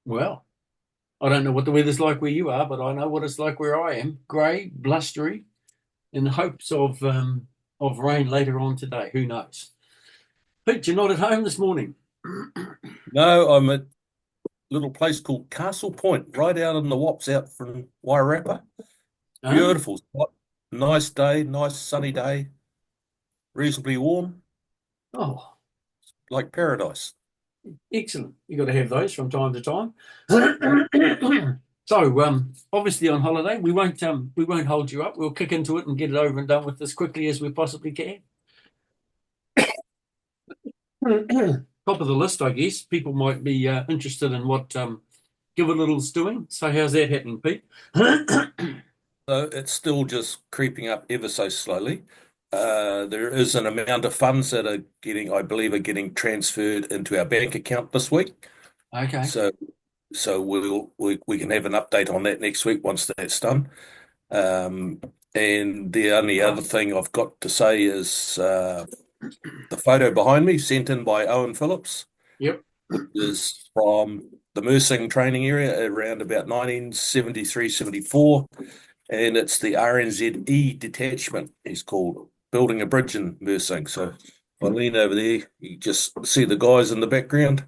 Well, I don't know what the weather's like where you are, but I know what it's like where I am. Grey, blustery, in the hopes of rain later on today. Who knows? Pete, you're not at home this morning. No, I'm at a little place called Castle Point, right out in the Wops out from Wairarapa. Huh? Beautiful spot. Nice day, nice sunny day, reasonably warm, Oh, like paradise. excellent. You've got to have those from time to time. Yeah. So, obviously on holiday, we won't hold you up. We'll kick into it and get it over and done with as quickly as we possibly can. Top of the list, I guess. People might be interested in what Give a Little's doing. So, how's that happening, Pete? So it's still just creeping up ever so slowly. There is an amount of funds that are getting, I believe, are getting transferred into our bank account this week. Okay. So, so we can have an update on that next week once that's done. Um, and the only other thing I've got to say is the photo behind me, sent in by Owen Phillips, Yep. is from the Mersing training area around about 1973, 74, and it's the RNZE detachment, he's called, building a bridge in Mersing. So I lean over there, you just see the guys in the background.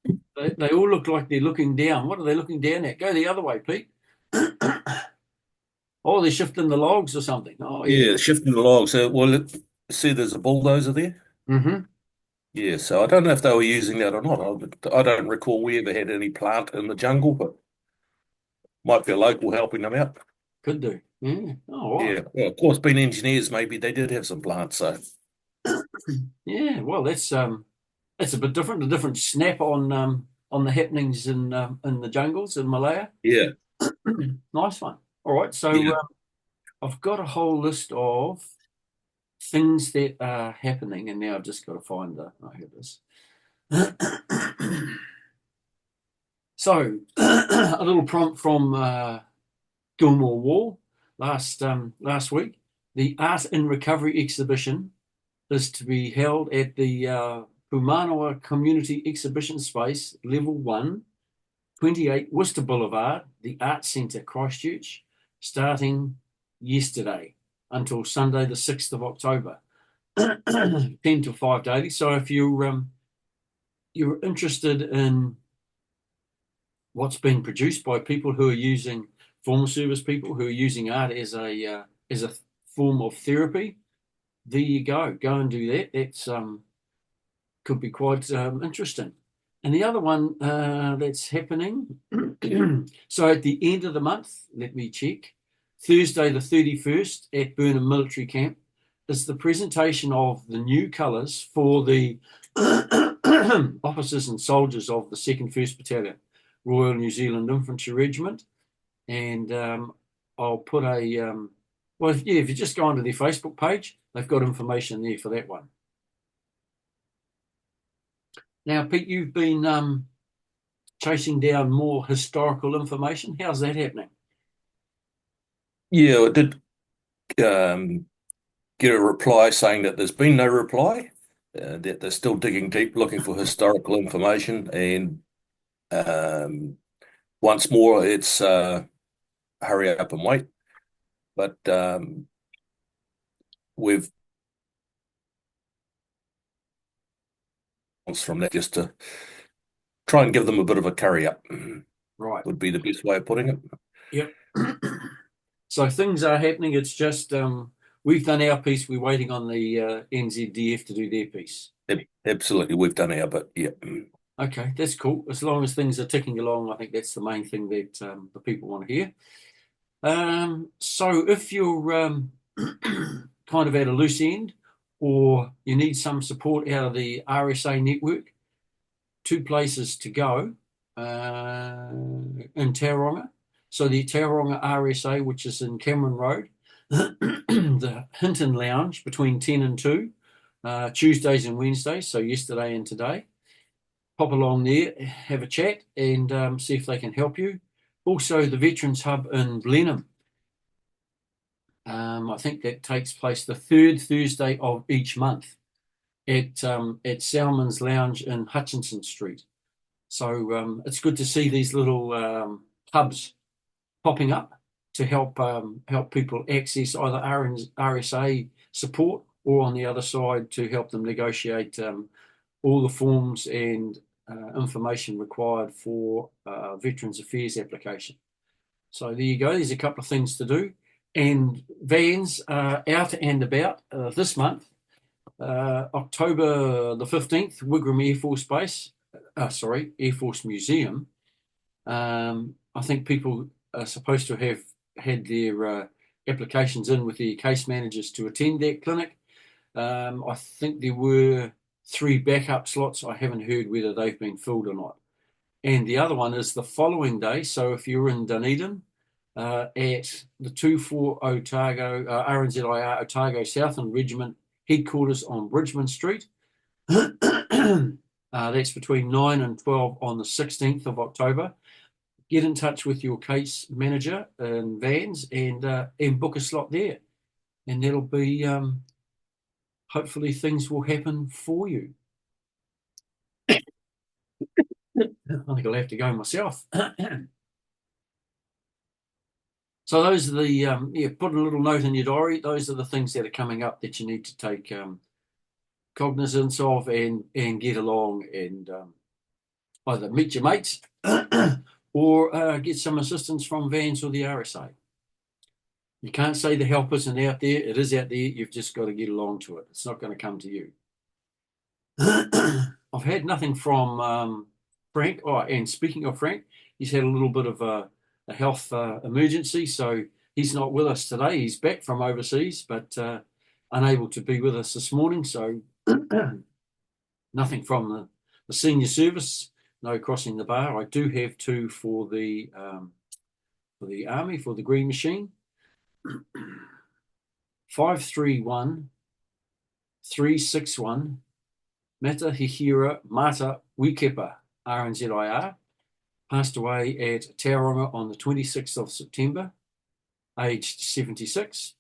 They all look like they're looking down. What are they looking down at? Go the other way, Pete. Oh, they're shifting the logs or something. Oh, yeah. Yeah, shifting the logs. See there's a bulldozer there? Mm-hmm. Yeah, so I don't know if they were using that or not. I don't recall we ever had any plant in the jungle, but might be a local helping them out. Could do. Yeah. All right. Yeah, well, of course, being engineers, maybe they did have some plants. So Yeah. Well, that's a bit different. A different snap on the happenings in the jungles in Malaya. yeah, Nice one. All right. So yeah, I've got a whole list of things that are happening, and now I've just got to find the. Oh, here it is. So a little prompt from Gilmore Wall last week. The Art in Recovery exhibition is to be held at the Pumanawa Community Exhibition Space, Level 1, 28 Worcester Boulevard, the Arts Centre, Christchurch, starting yesterday until Sunday, the 6th of October, 10 to 5 daily. So if you're interested in what's being produced by people who are using former service people who are using art as a form of therapy, there you go. Go and do that. That's could be quite interesting. And the other one that's happening, so at the end of the month, let me check, Thursday the 31st at Burnham Military Camp, is the presentation of the new colours for the officers and soldiers of the 2nd First Battalion, Royal New Zealand Infantry Regiment. And I'll put well, yeah, if you just go onto their Facebook page, they've got information there for that one. Now, Pete, you've been chasing down more historical information. How's that happening? yeah. I did um, get a reply saying that there's been no reply. That they're still digging deep, looking for historical information, and um, once more, it's hurry up and wait. But we've from that just to try and give them a bit of a curry up Right. would be the best way of putting it. Yep. So things are happening. It's just we've done our piece. We're waiting on the NZDF to do their piece. Absolutely, we've done our bit. Yeah. Okay, that's cool. As long as things are ticking along, I think that's the main thing that the people want to hear. So if you're kind of at a loose end or you need some support out of the RSA network, two places to go in Tauranga. So the Tauranga RSA, which is in Cameron Road, the Hinton Lounge between 10 and 2, Tuesdays and Wednesdays, so yesterday and today. Pop along there, have a chat, and see if they can help you. Also, the Veterans Hub in Blenheim. I think that takes place the third Thursday of each month at Salmon's Lounge in Hutchinson Street. So it's good to see these little hubs popping up to help people access either RSA support or on the other side to help them negotiate all the forms and information required for Veterans Affairs application. So there you go. There's a couple of things to do. And vans are out and about this month, October the 15th, Wigram Air Force Base, Air Force Museum. I think people are supposed to have had their applications in with their case managers to attend that clinic. I think there were 3 backup slots. I haven't heard whether they've been filled or not. And the other one is the following day. So if you're in Dunedin, at the 240 Otago, RNZIR Otago Southland Regiment headquarters on Bridgeman Street. That's between 9 and 12 on the 16th of October. Get in touch with your case manager and vans and book a slot there. And that'll be, hopefully things will happen for you. I think I'll have to go myself. So those are the, put a little note in your diary. Those are the things that are coming up that you need to take cognizance of and get along and either meet your mates or get some assistance from vans or the RSA. You can't say the help isn't out there. It is out there. You've just got to get along to it. It's not going to come to you. I've had nothing from Frank. Oh, and speaking of Frank, he's had a little bit of a health emergency, so he's not with us today. He's back from overseas, but unable to be with us this morning. So nothing from the senior service. No crossing the bar. I do have 2 for the Army for the Green Machine. 531 361 Matahihira Mata Wikepa RNZIR passed away at Tauranga on the 26th of September, aged 76.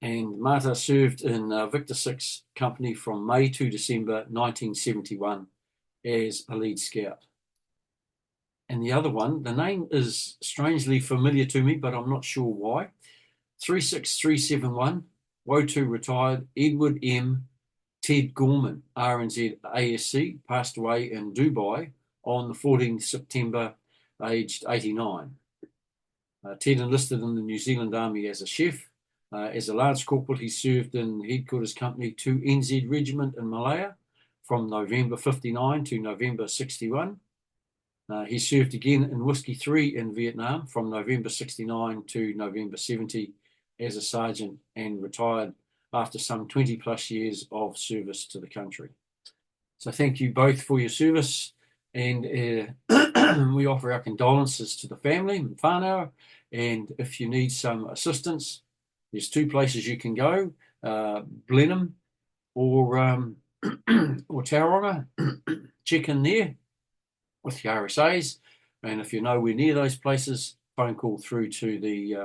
And Mata served in Victor 6 Company from May to December 1971 as a lead scout. And the other one, the name is strangely familiar to me, but I'm not sure why. 36371, Wotu retired, Edward M. Ted Gorman, RNZ ASC, passed away in Dubai on the 14th September, aged 89. Ted enlisted in the New Zealand Army as a chef. As a Lance Corporal, he served in Headquarters Company 2 NZ Regiment in Malaya from November 59 to November 61. He served again in Whiskey 3 in Vietnam from November 69 to November 70 as a sergeant and retired after some 20 plus years of service to the country. So thank you both for your service, and we offer our condolences to the family and whānau, and if you need some assistance, there's 2 places you can go, Blenheim or Tauranga. Check in there with your RSAs, and if you're nowhere near those places, phone call through to the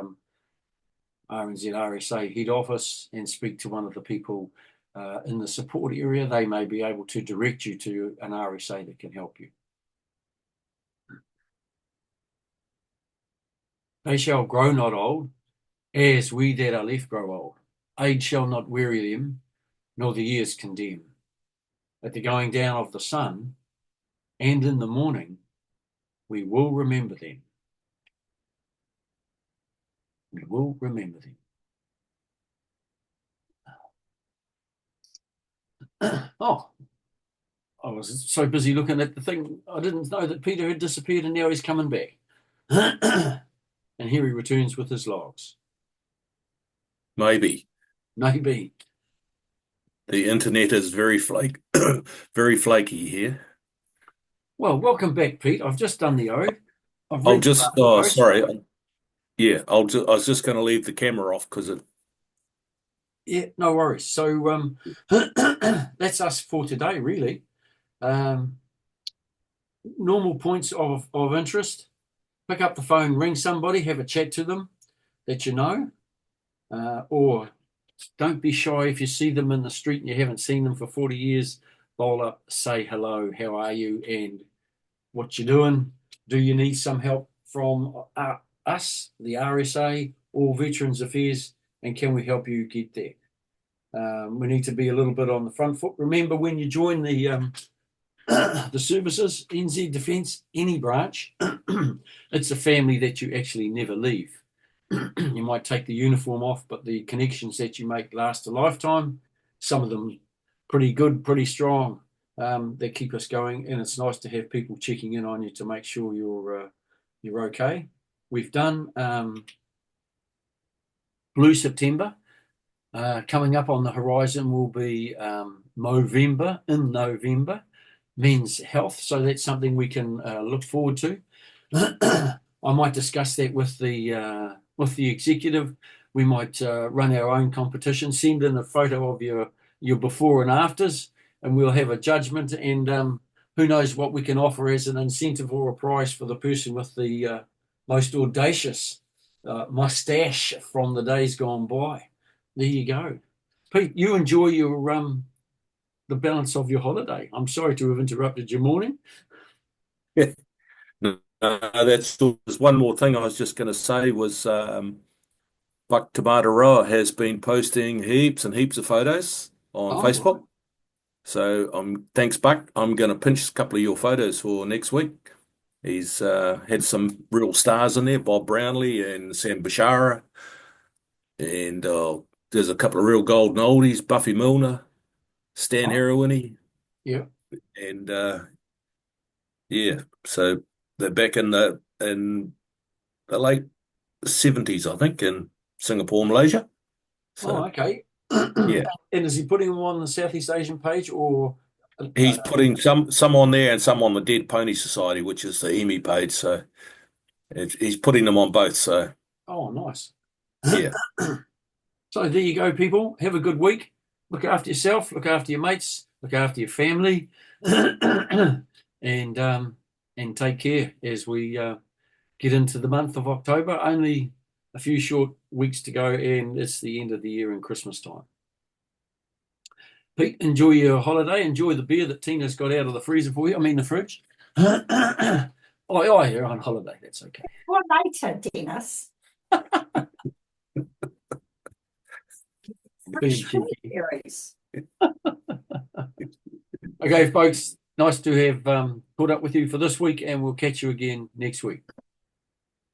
RNZ RSA head office and speak to one of the people in the support area. They may be able to direct you to an RSA that can help you. They shall grow not old, as we that are left grow old. Age shall not weary them, nor the years condemn. At the going down of the sun, and in the morning, we will remember them. We will remember them. Oh, I was so busy looking at the thing, I didn't know that Peter had disappeared and now he's coming back. And here he returns with his logs. Maybe. Maybe. The internet is very very flaky here. Well, welcome back, Pete. I've just done the ode. I'll just, oh, sorry. Yeah, I was just going to leave the camera off because it. Yeah, no worries. So that's us for today, really. Normal points of interest. Pick up the phone, ring somebody, have a chat to them that you know, or don't be shy if you see them in the street and you haven't seen them for 40 years. bowl up, say hello, how are you, and what you doing? Do you need some help from us, the RSA, or Veterans Affairs, and can we help you get there? We need to be a little bit on the front foot. Remember, when you join the services, NZ Defence, any branch, it's a family that you actually never leave. You might take the uniform off, but the connections that you make last a lifetime. Some of them pretty good, pretty strong. They keep us going, and it's nice to have people checking in on you to make sure you're okay. We've done Blue September. Coming up on the horizon will be Movember, in November, men's health. So that's something we can look forward to. I might discuss that with the executive. We might run our own competition, send in a photo of your before and afters, and we'll have a judgment. And who knows what we can offer as an incentive or a prize for the person with the most audacious mustache from the days gone by. There you go. Pete, you enjoy your the balance of your holiday. I'm sorry to have interrupted your morning. Yeah. No, that's there's one more thing I was just going to say was Buck Tomato Roa has been posting heaps and heaps of photos on Oh, right. Facebook. So thanks, Buck. I'm going to pinch a couple of your photos for next week. He's had some real stars in there, Bob Brownlee and Sam Bashara. And there's a couple of real golden oldies, Buffy Milner, Stan Oh, Heroini. yeah. And yeah, so they're back in the late 70s, I think, in Singapore, Malaysia. Oh, So okay. yeah, And is he putting them on the Southeast Asian page or? he's putting some on there and some on the Dead Pony Society, which is the EMI page. So he's putting them on both. So Oh, nice. yeah, So there you go, people. Have a good week. Look after yourself. Look after your mates. Look after your family, and take care as we get into the month of October. Only a few short weeks to go, and it's the end of the year and Christmas time. Pete, enjoy your holiday. Enjoy the beer that Tina's got out of the freezer for you. I mean, the fridge. Oh, you're on holiday. That's okay. Or later, Dennis. Being Short cheeky. series. Okay, folks. Nice to have caught up with you for this week, and we'll catch you again next week.